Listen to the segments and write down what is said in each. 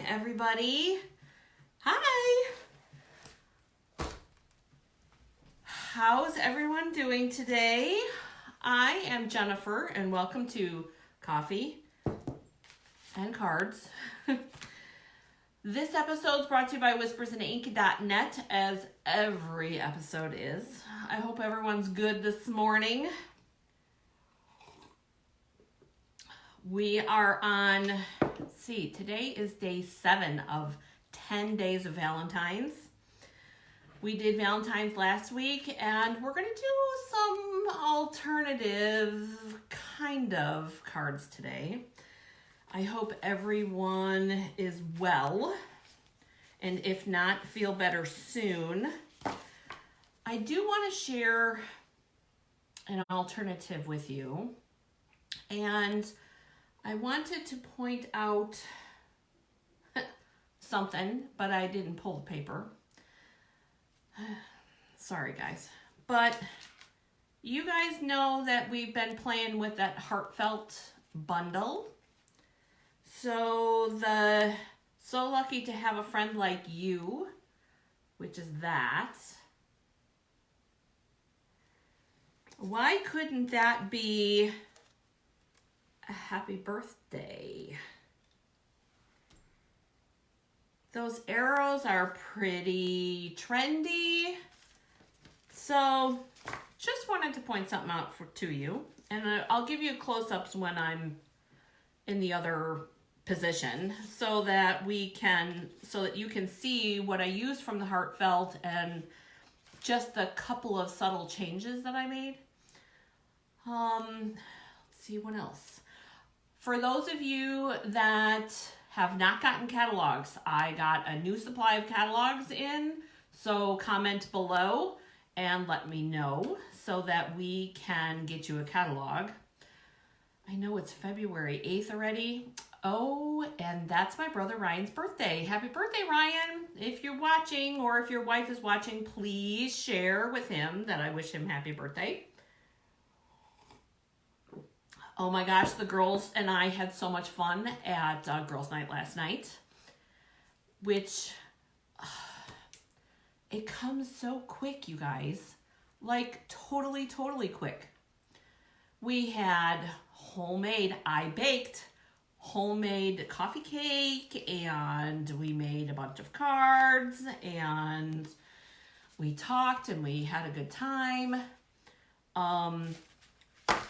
everybody. Hi. How's everyone doing today? I am Jennifer and welcome to Coffee and Cards. This episode is brought to you by whispersinink.net, as every episode is. I hope everyone's good this morning. We are on, let's see, today is day 7 of 10 days of Valentine's. We did Valentine's last week, and we're going to do some alternative kind of cards today. I hope everyone is well, and if not, feel better soon. I do want to share an alternative with you, and I wanted to point out something, but I didn't pull the paper. Sorry, guys. But you guys know that we've been playing with that Heartfelt Bundle. So lucky to have a friend like you, which is that. Why couldn't that be a happy birthday? Those arrows are pretty trendy. So just wanted to point something out to you. And I'll give you close-ups when I'm in the other position so that you can see what I used from the Heartfelt and just the couple of subtle changes that I made. Let's see what else. For those of you that have not gotten catalogs, I got a new supply of catalogs in, so comment below and let me know so that we can get you a catalog. I know it's February 8th already. Oh, and that's my brother Ryan's birthday. Happy birthday, Ryan. If you're watching or if your wife is watching, please share with him that I wish him happy birthday. Oh my gosh, the girls and I had so much fun at girls' night last night, which it comes so quick, you guys, like totally quick. We had I baked homemade coffee cake, and we made a bunch of cards, and we talked and we had a good time.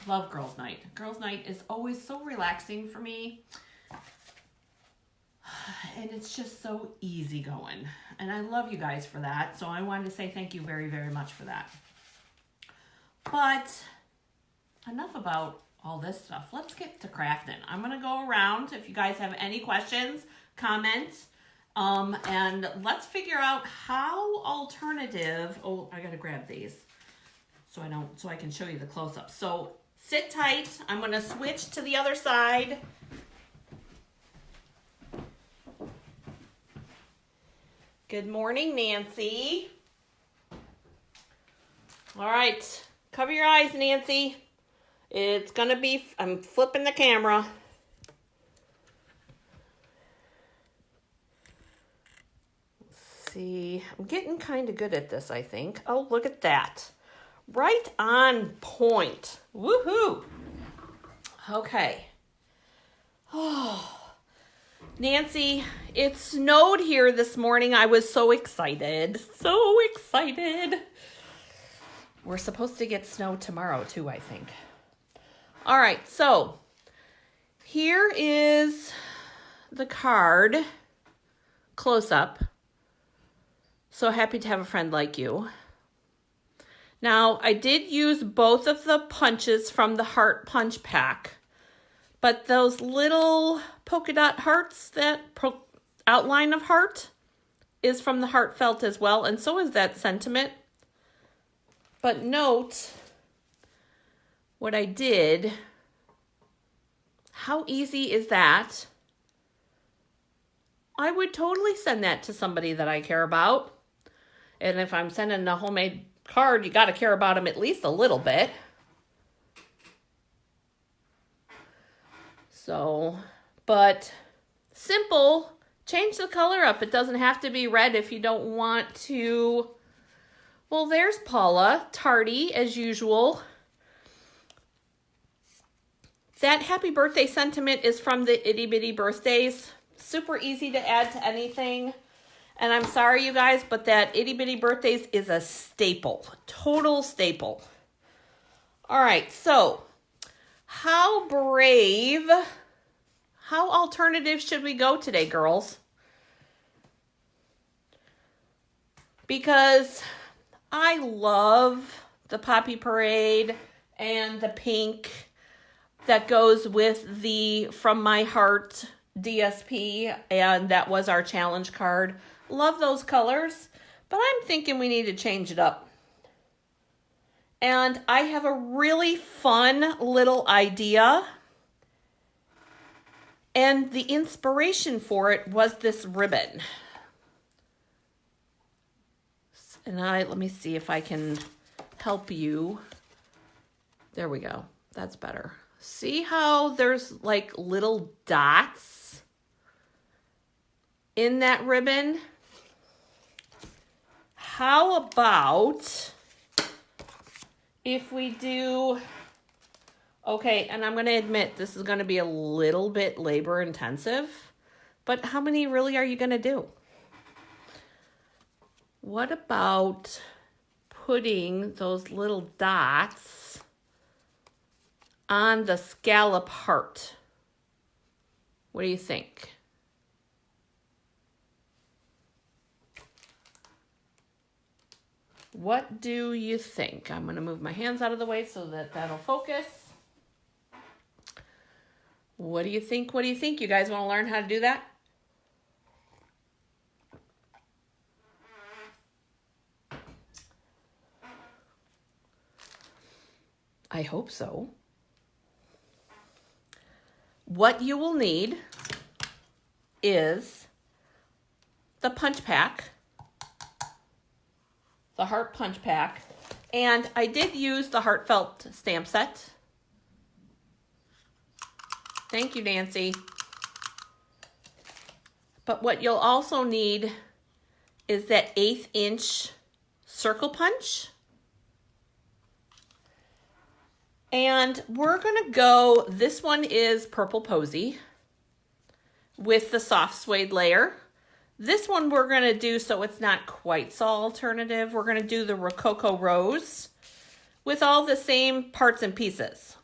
Love girls' night. Girls' night is always so relaxing for me. And it's just so easygoing. And I love you guys for that. So I wanted to say thank you very, very much for that. But enough about all this stuff. Let's get to crafting. I'm going to go around. If you guys have any questions, comment. And let's figure out how alternative. Oh, I got to grab these so I can show you the close-up. So sit tight. I'm going to switch to the other side. Good morning, Nancy. All right. Cover your eyes, Nancy. It's going to be, I'm flipping the camera. Let's see. I'm getting kind of good at this, I think. Oh, look at that. Right on point. Woohoo. Okay. Oh, Nancy, it snowed here this morning. I was so excited. So excited. We're supposed to get snow tomorrow too, I think. All right, so here is the card close up. So happy to have a friend like you. Now, I did use both of the punches from the Heart Punch Pack, but those little polka dot hearts, that outline of heart, is from the Heartfelt as well, and so is that sentiment. But note what I did. How easy is that? I would totally send that to somebody that I care about. And if I'm sending a homemade card, you got to care about them at least a little bit. So, but simple change the color up. It doesn't have to be red if you don't want to. Well, there's Paula, tardy as usual. That happy birthday sentiment is from the Itty Bitty Birthdays. Super easy to add to anything. And I'm sorry, you guys, but that Itty Bitty Birthdays is a staple. Total staple. All right, so how brave, how alternative should we go today, girls? Because I love the Poppy Parade and the pink that goes with the From My Heart DSP, and that was our challenge card. Love those colors, but I'm thinking we need to change it up. And I have a really fun little idea. And the inspiration for it was this ribbon. And let me see if I can help you. There we go. That's better. See how there's like little dots in that ribbon? How about if we do, okay, and I'm going to admit this is going to be a little bit labor intensive, but how many really are you going to do? What about putting those little dots on the scallop heart? What do you think? What do you think? I'm going to move my hands out of the way so that that'll focus. What do you think? What do you think? You guys want to learn how to do that? I hope so. What you will need is the punch pack, the heart punch pack, and I did use the Heartfelt stamp set. Thank you, Nancy. But what you'll also need is that 1/8 inch circle punch. And we're gonna go, this one is Purple Posy with the soft suede layer. This one we're gonna do so it's not quite so alternative. We're gonna do the Rococo Rose with all the same parts and pieces.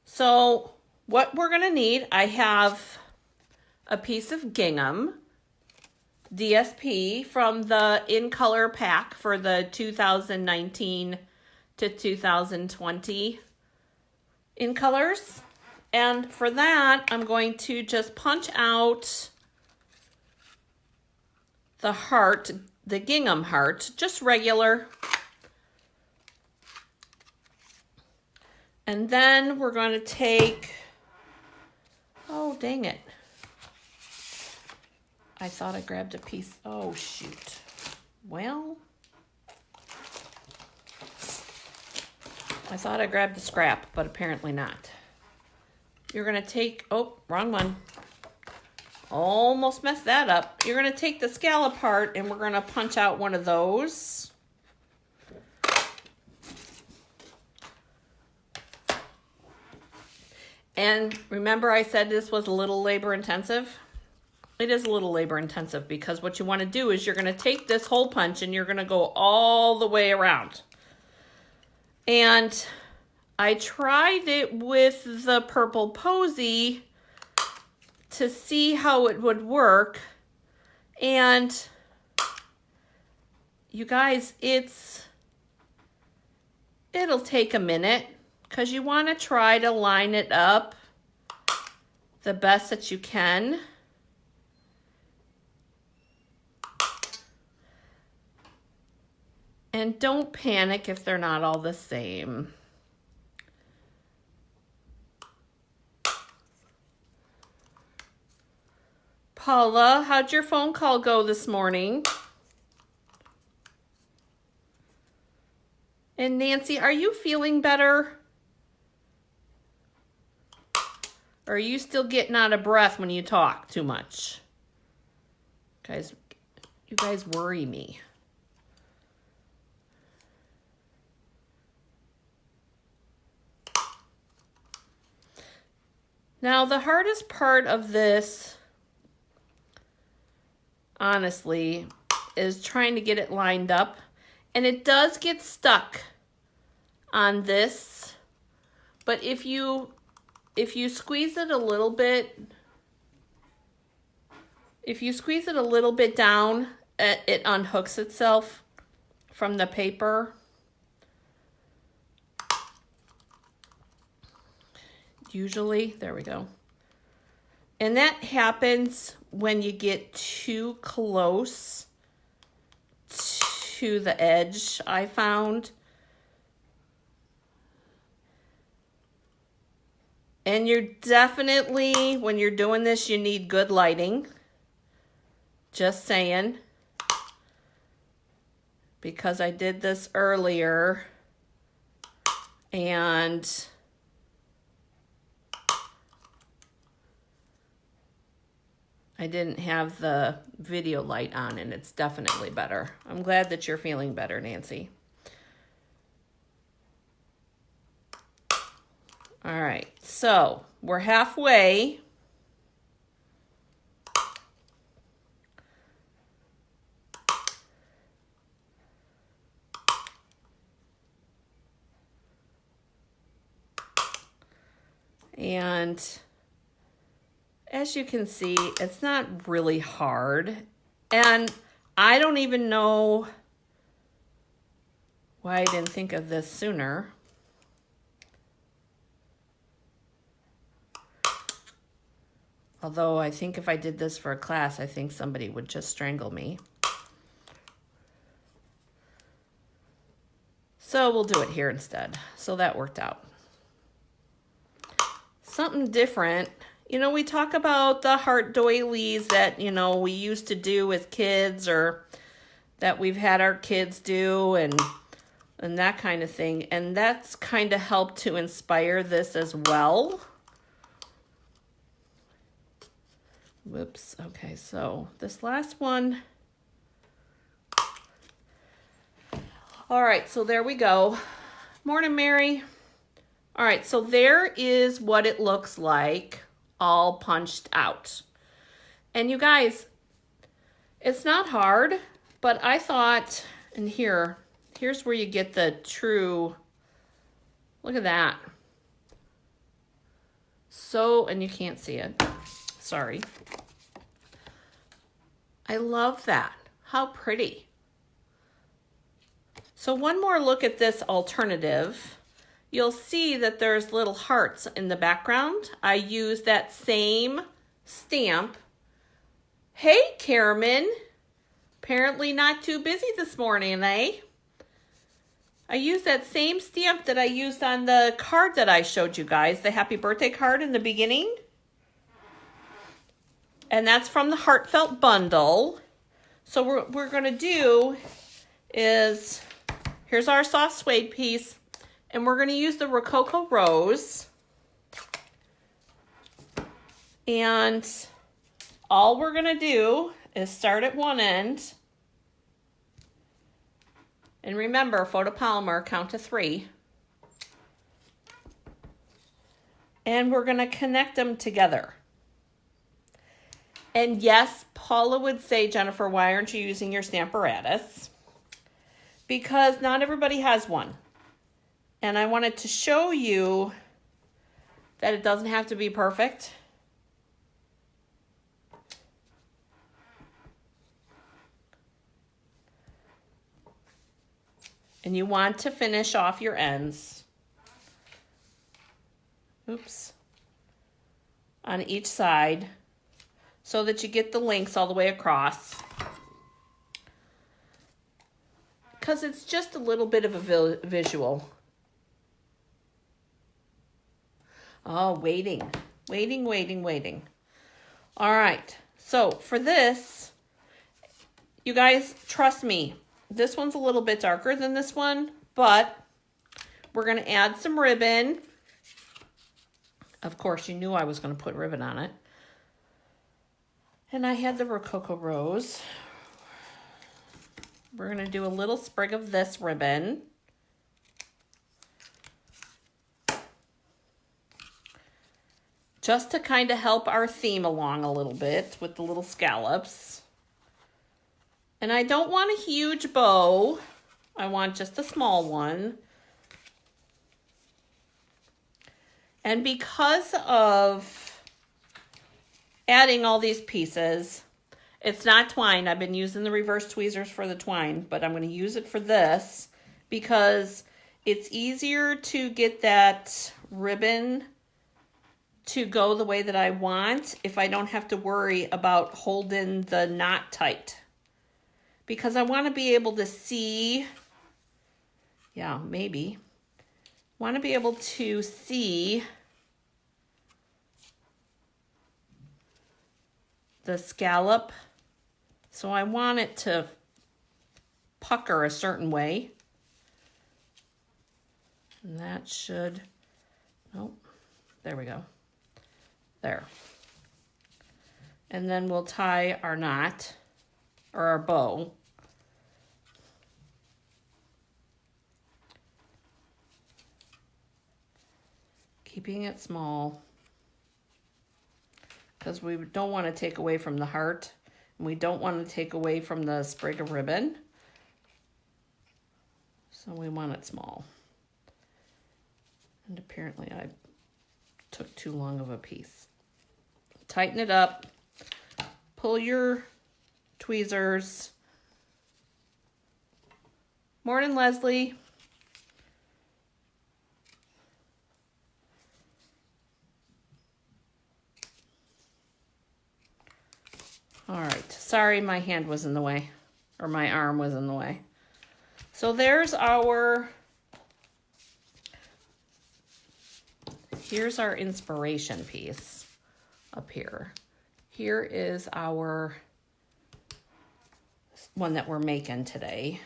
So what we're gonna need, I have a piece of gingham DSP from the In-Color pack for the 2019 to 2020 in colors. And for that, I'm going to just punch out the heart, the gingham heart, just regular. And then we're going to take, oh, dang it. I thought I grabbed a piece. Oh, shoot. Well, I thought I grabbed the scrap, but apparently not. You're going to take, oh, wrong one. Almost messed that up. You're going to take the scallop heart and we're going to punch out one of those. And remember I said this was a little labor intensive? It is a little labor intensive because what you want to do is you're going to take this hole punch and you're going to go all the way around. And I tried it with the Purple Posy to see how it would work. And you guys, it'll take a minute because you want to try to line it up the best that you can. And don't panic if they're not all the same. Paula, how'd your phone call go this morning? And Nancy, are you feeling better? Or are you still getting out of breath when you talk too much? Guys, you guys worry me. Now, the hardest part of this, honestly, is trying to get it lined up. And it does get stuck on this. But if you squeeze it a little bit, down, it unhooks itself from the paper. Usually, there we go. And that happens when you get too close to the edge, I found. And you're definitely, when you're doing this, you need good lighting. Just saying. Because I did this earlier. And I didn't have the video light on, and it's definitely better. I'm glad that you're feeling better, Nancy. All right, so we're halfway. And as you can see, it's not really hard. And I don't even know why I didn't think of this sooner. Although I think if I did this for a class, I think somebody would just strangle me. So we'll do it here instead. So that worked out. Something different. You know, we talk about the heart doilies that, you know, we used to do with kids, or that we've had our kids do, and that kind of thing. And that's kind of helped to inspire this as well. Whoops. Okay, so this last one. All right, so there we go. Morning, Mary. All right, so there is what it looks like all punched out. And you guys, it's not hard, but I thought, and here's where you get the true, look at that. So, and you can't see it. Sorry. I love that. How pretty. So one more look at this alternative. You'll see that there's little hearts in the background. I used that same stamp. Hey, Carmen. Apparently not too busy this morning, eh? I used that same stamp that I used on the card that I showed you guys, the happy birthday card in the beginning. And that's from the Heartfelt Bundle. So what we're going to do is, here's our soft suede piece. And we're going to use the Rococo Rose. And all we're going to do is start at one end. And remember, photopolymer, count to 3. And we're going to connect them together. And yes, Paula would say, Jennifer, why aren't you using your Stamparatus? Because not everybody has one. And I wanted to show you that it doesn't have to be perfect. And you want to finish off your ends. Oops. On each side, so that you get the links all the way across. Because it's just a little bit of a visual. Oh, waiting. All right. So for this, you guys, trust me, this one's a little bit darker than this one, but we're going to add some ribbon. Of course, you knew I was going to put ribbon on it. And I had the Rococo Rose. We're going to do a little sprig of this ribbon. Just to kind of help our theme along a little bit with the little scallops. And I don't want a huge bow. I want just a small one. And because of adding all these pieces, it's not twine. I've been using the reverse tweezers for the twine, but I'm going to use it for this because it's easier to get that ribbon to go the way that I want if I don't have to worry about holding the knot tight. Because I want to be able to see, yeah, maybe, want to be able to see the scallop. So I want it to pucker a certain way. And that should, oh, there we go. There. And then we'll tie our knot or our bow. Keeping it small because we don't want to take away from the heart and we don't want to take away from the sprig of ribbon. So we want it small. And apparently I took too long of a piece. Tighten it up, pull your tweezers. Morning, Leslie. All right, sorry my hand was in the way, or my arm was in the way. So there's our, here's our inspiration piece up here. Here is our one that we're making today.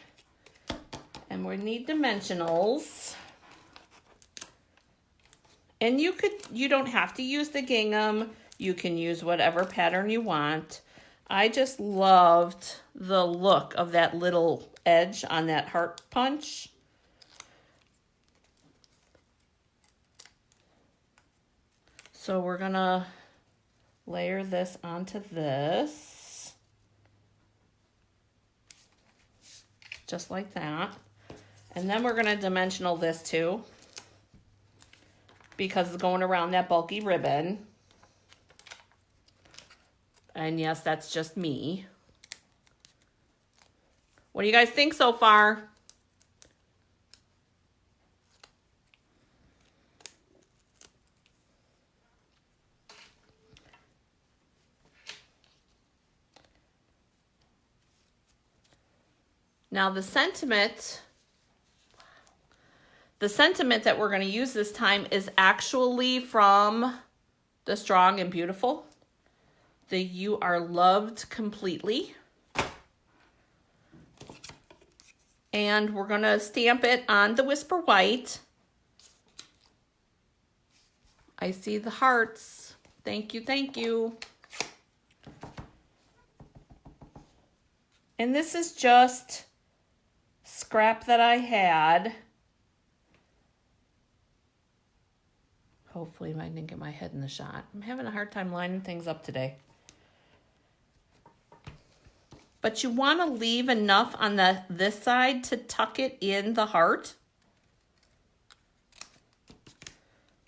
And we need dimensionals. And you don't have to use the gingham. You can use whatever pattern you want. I just loved the look of that little edge on that heart punch. So we're gonna layer this onto this. Just like that. And then we're gonna dimensional this too, because it's going around that bulky ribbon. And yes, that's just me. What do you guys think so far? Now the sentiment that we're going to use this time is actually from the Strong and Beautiful. The You Are Loved Completely. And we're going to stamp it on the Whisper White. I see the hearts. Thank you, thank you. And this is just scrap that I had. Hopefully I didn't get my head in the shot. I'm having a hard time lining things up today. But you want to leave enough on this side to tuck it in the heart.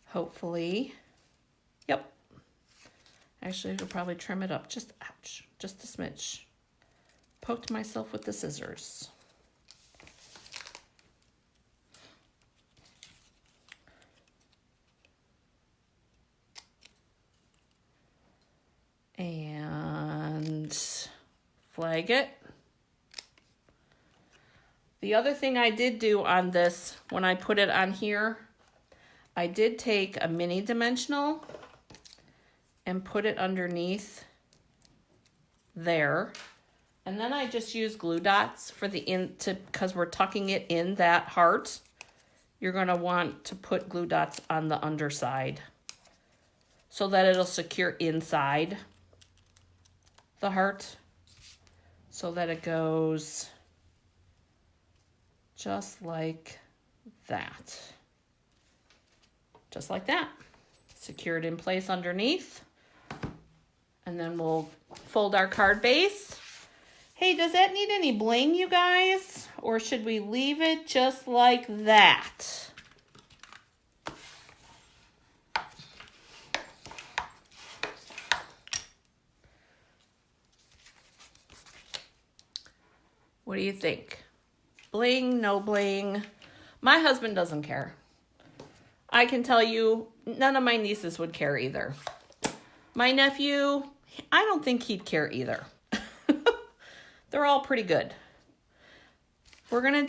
Hopefully. Yep. Actually, I'll probably trim it up. Just, ouch, just a smidge. Poked myself with the scissors. And flag it. The other thing I did do on this, when I put it on here, I did take a mini dimensional and put it underneath there. And then I just use glue dots for the because we're tucking it in that heart. You're gonna want to put glue dots on the underside so that it'll secure inside. the heart so that it goes just like that. Just like that. Secure it in place underneath. And then we'll fold our card base. Hey, does that need any bling, you guys? Or should we leave it just like that? What do you think? Bling, no bling? My husband doesn't care. I can tell you, none of my nieces would care either. My nephew, I don't think he'd care either. They're all pretty good. We're gonna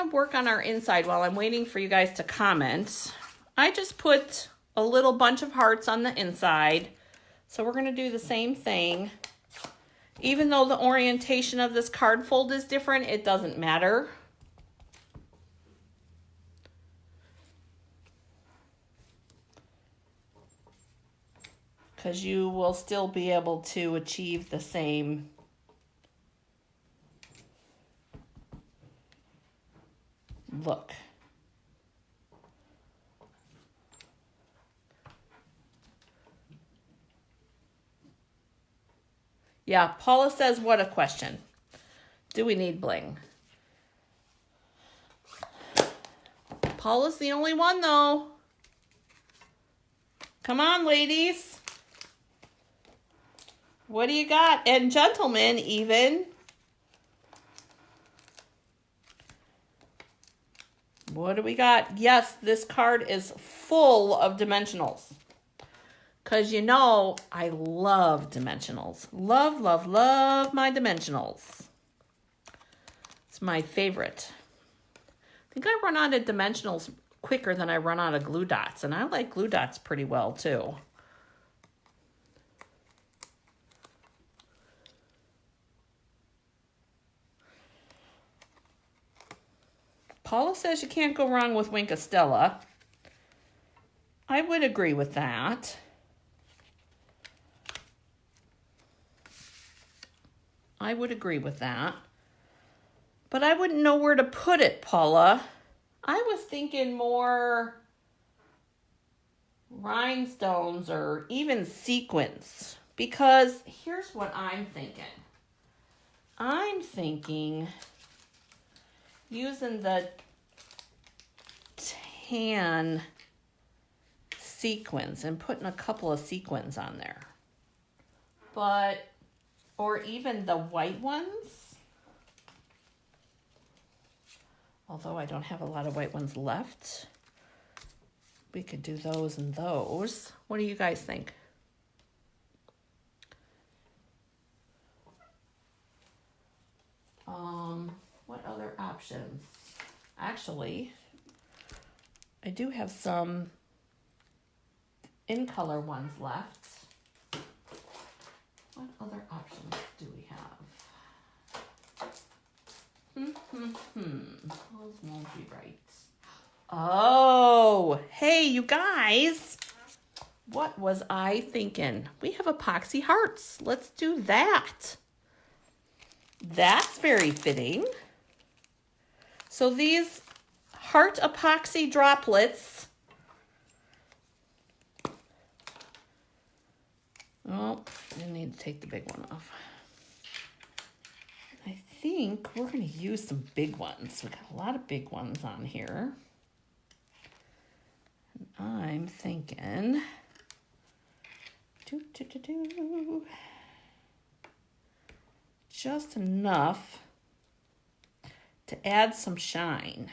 work on our inside while I'm waiting for you guys to comment. I just put a little bunch of hearts on the inside. So we're gonna do the same thing. Even though the orientation of this card fold is different, it doesn't matter. Because you will still be able to achieve the same look. Yeah, Paula says, what a question. Do we need bling? Paula's the only one, though. Come on, ladies. What do you got? And gentlemen, even. What do we got? Yes, this card is full of dimensionals. Because you know, I love dimensionals. Love, love, love my dimensionals. It's my favorite. I think I run out of dimensionals quicker than I run out of glue dots. And I like glue dots pretty well, too. Paula says you can't go wrong with Wink of Stella. I would agree with that. I would agree with that. But I wouldn't know where to put it, Paula. I was thinking more rhinestones or even sequins. Because here's what I'm thinking. I'm thinking using the tan sequins and putting a couple of sequins on there. But, or even the white ones. Although I don't have a lot of white ones left. We could do those and those. What do you guys think? What other options? Actually, I do have some in-color ones left. What other options do we have? Those won't be right. Oh, hey, you guys. What was I thinking? We have epoxy hearts. Let's do that. That's very fitting. So these heart epoxy droplets. Oh, I need to take the big one off. I think we're going to use some big ones. We've got a lot of big ones on here. And I'm thinking, just enough to add some shine.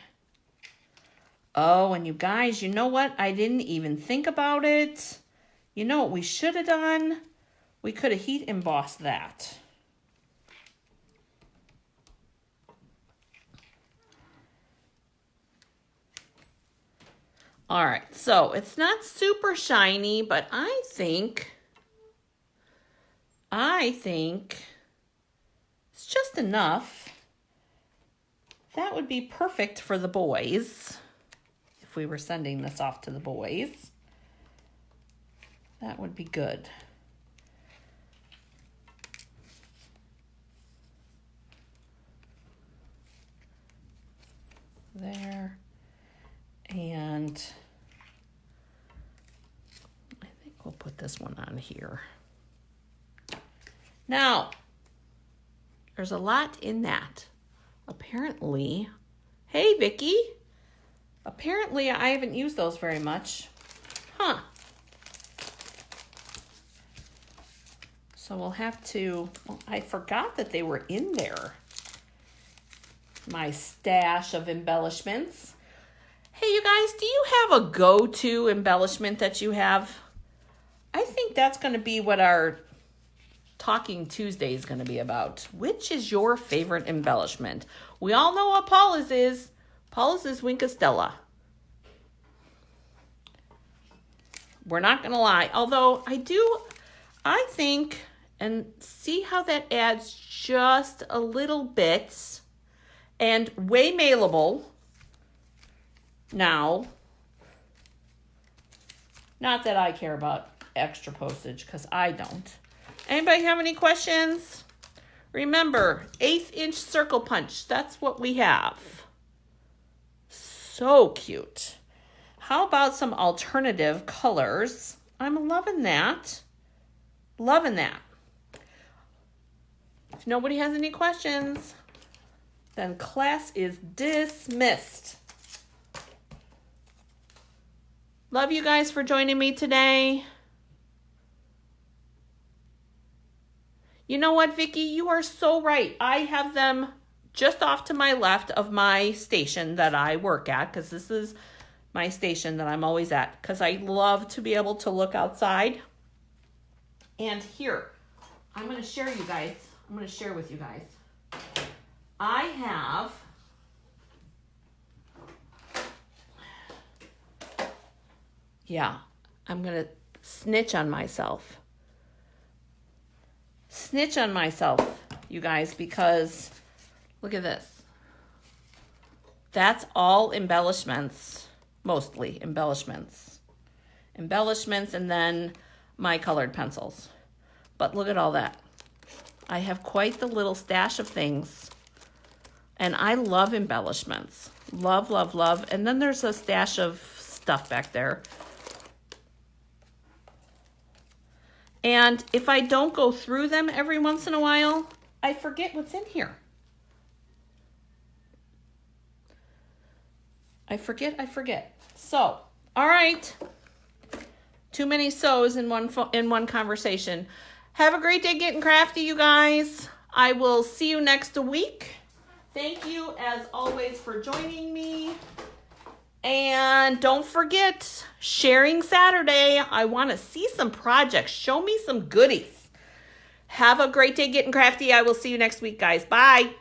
Oh, and you guys, you know what? I didn't even think about it. You know what we should have done? We could have heat embossed that. All right, so it's not super shiny, but I think it's just enough. That would be perfect for the boys. If we were sending this off to the boys, that would be good. there. And I think we'll put this one on here. Now, there's a lot in that. Apparently, hey Vicky, apparently I haven't used those very much. Huh. So we'll have to, well, I forgot that they were in there. My stash of embellishments. Hey, you guys, do you have a go-to embellishment that you have? I think that's going to be what our Talking Tuesday is going to be about. Which is your favorite embellishment? We all know what Paula's is. Paula's is Wink Stella. We're not going to lie. Although I think, and see how that adds just a little bit, and way mailable. Now, not that I care about extra postage, because I don't. Anybody have any questions? Remember, 1/8 inch circle punch. That's what we have. So cute. How about some alternative colors? I'm loving that. Loving that. If nobody has any questions, then class is dismissed. Love you guys for joining me today. You know what, Vicki? You are so right. I have them just off to my left of my station that I work at, because this is my station that I'm always at, because I love to be able to look outside. And here, I'm going to share with you guys. I have I'm going to snitch on myself, you guys, because look at this. That's all embellishments, mostly embellishments, and then my colored pencils. But look at all that. I have quite the little stash of things, and I love embellishments. Love, love, love. And then there's a stash of stuff back there. And if I don't go through them every once in a while, I forget what's in here. I forget. So, all right. Too many so's in one conversation. Have a great day getting crafty, you guys. I will see you next week. Thank you, as always, for joining me. And don't forget, Sharing Saturday. I want to see some projects. Show me some goodies. Have a great day getting crafty. I will see you next week, guys. Bye.